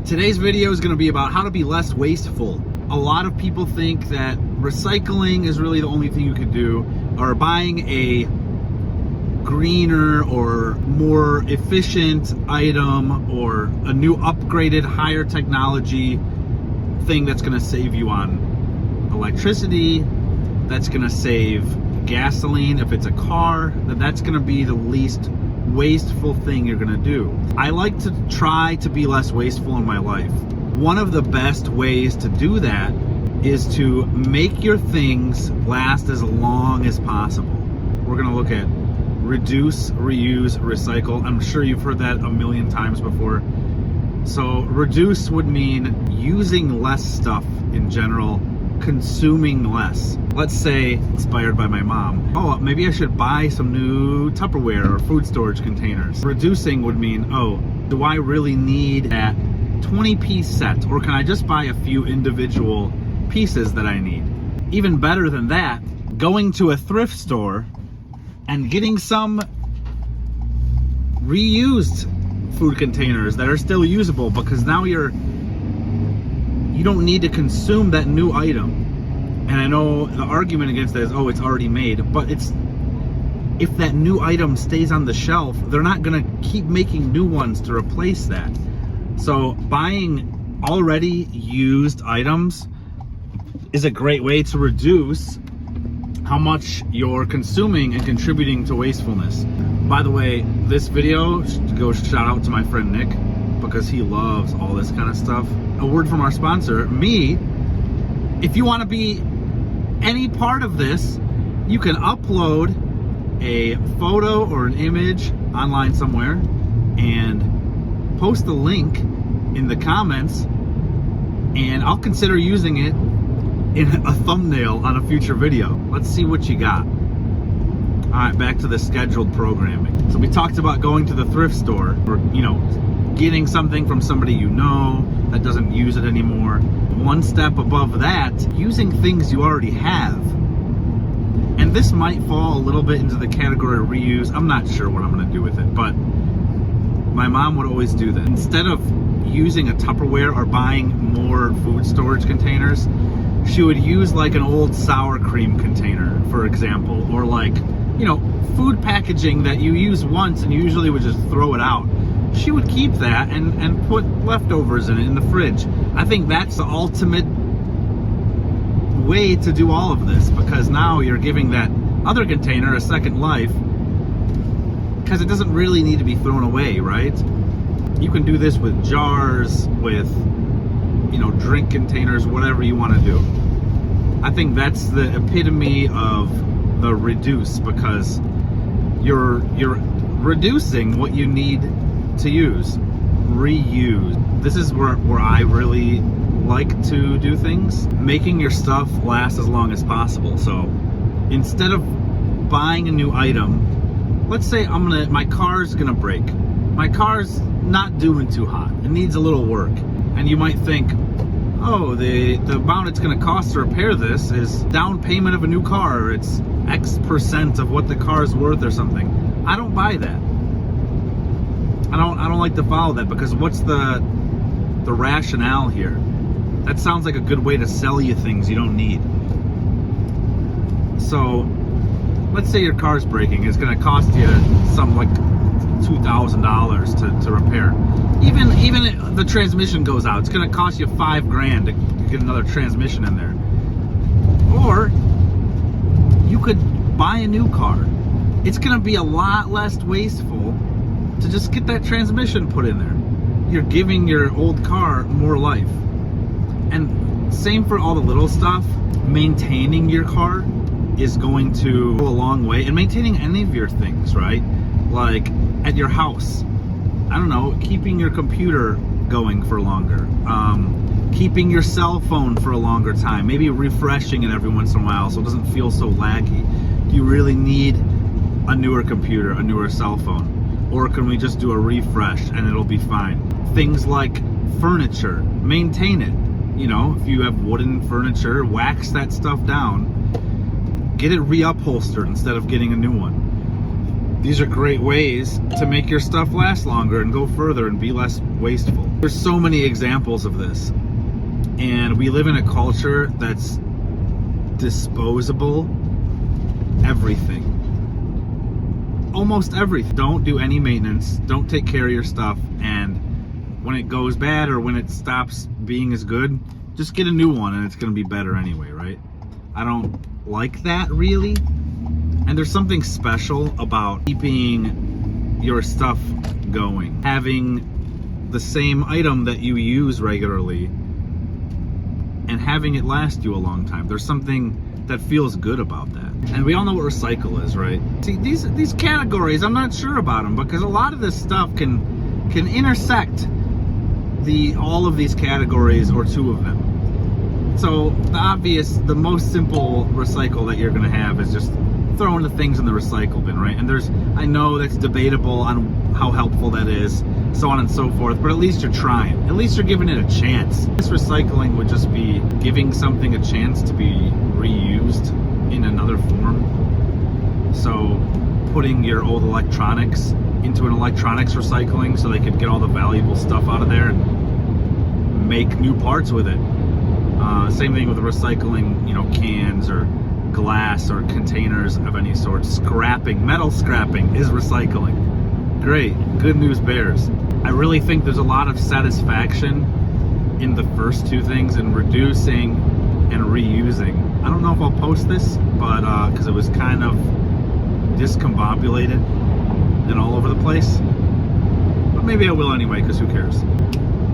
Today's video is going to be about how to be less wasteful. A lot of people think that recycling is really the only thing you can do, or buying a greener or more efficient item or a new upgraded higher technology thing that's going to save you on electricity, that's going to save gasoline if it's a car, that's going to be the least wasteful thing you're going to do. I like to try to be less wasteful in my life. One of the best ways to do that is to make your things last as long as possible. We're going to look at reduce, reuse, recycle. I'm sure you've heard that a million times before. So reduce would mean using less stuff in general, consuming less. Let's say, inspired by my mom, oh, maybe I should buy some new Tupperware or food storage containers. Reducing would mean, oh, do I really need that 20-piece set, or can I just buy a few individual pieces that I need? Even better than that, going to a thrift store and getting some reused food containers that are still usable, because now you don't need to consume that new item. And I know the argument against that is, oh, it's already made, but if that new item stays on the shelf, they're not gonna keep making new ones to replace that. So buying already used items is a great way to reduce how much you're consuming and contributing to wastefulness. By the way, this video goes shout out to my friend Nick, because he loves all this kind of stuff. A word from our sponsor, Me. If you want to be any part of this, you can upload a photo or an image online somewhere and post the link in the comments, and I'll consider using it in a thumbnail on a future video. Let's see what you got. All right, back to the scheduled programming. So we talked about going to the thrift store, or getting something from somebody you know that doesn't use it anymore. One step above that, using things you already have. And this might fall a little bit into the category of reuse. I'm not sure what I'm gonna do with it, but my mom would always do that. Instead of using a Tupperware or buying more food storage containers, she would use like an old sour cream container, for example, or like, food packaging that you use once and you usually would just throw it out. She would keep that and put leftovers in it in the fridge. I think that's the ultimate way to do all of this, because now you're giving that other container a second life, because it doesn't really need to be thrown away, right? You can do this with jars, with drink containers, whatever you want to do. I think that's the epitome of the reduce, because you're reducing what you need to use. Reuse. This is where I really like to do things. Making your stuff last as long as possible. So instead of buying a new item, let's say my car's gonna break. My car's not doing too hot. It needs a little work. And you might think, oh, the amount it's gonna cost to repair this is down payment of a new car. It's X% of what the car's worth or something. I don't buy that. I don't like to follow that, because what's the rationale here? That sounds like a good way to sell you things you don't need. So let's say your car's breaking. It's gonna cost you something like $2,000 to repair. Even the transmission goes out, it's gonna cost you $5,000 to get another transmission in there. Or you could buy a new car. It's gonna be a lot less wasteful to just get that transmission put in there. You're giving your old car more life. And same for all the little stuff. Maintaining your car is going to go a long way, and maintaining any of your things, right? Like at your house, I don't know, keeping your computer going for longer, keeping your cell phone for a longer time, maybe refreshing it every once in a while so it doesn't feel so laggy. Do you really need a newer computer, a newer cell phone? Or can we just do a refresh and it'll be fine? Things like furniture, maintain it. If you have wooden furniture, wax that stuff down, get it reupholstered instead of getting a new one. These are great ways to make your stuff last longer and go further and be less wasteful. There's so many examples of this. And we live in a culture that's disposable everything. Almost everything. Don't do any maintenance, don't take care of your stuff, and when it goes bad or when it stops being as good, just get a new one and it's going to be better anyway, right? I don't like that really. And there's something special about keeping your stuff going. Having the same item that you use regularly and having it last you a long time. There's something that feels good about that. And we all know what recycle is, right? See, these categories, I'm not sure about them because a lot of this stuff can intersect all of these categories or two of them. So the most simple recycle that you're gonna have is just throwing the things in the recycle bin, right? And I know that's debatable on how helpful that is, so on and so forth, but at least you're trying. At least you're giving it a chance. This recycling would just be giving something a chance to be reused in another form. So putting your old electronics into an electronics recycling so they could get all the valuable stuff out of there and make new parts with it. Same thing with recycling, cans or glass or containers of any sort. Metal scrapping is recycling. Great, good news bears. I really think there's a lot of satisfaction in the first two things, in reducing and reusing. I don't know if I'll post this, but because it was kind of discombobulated and all over the place. But maybe I will anyway, because who cares?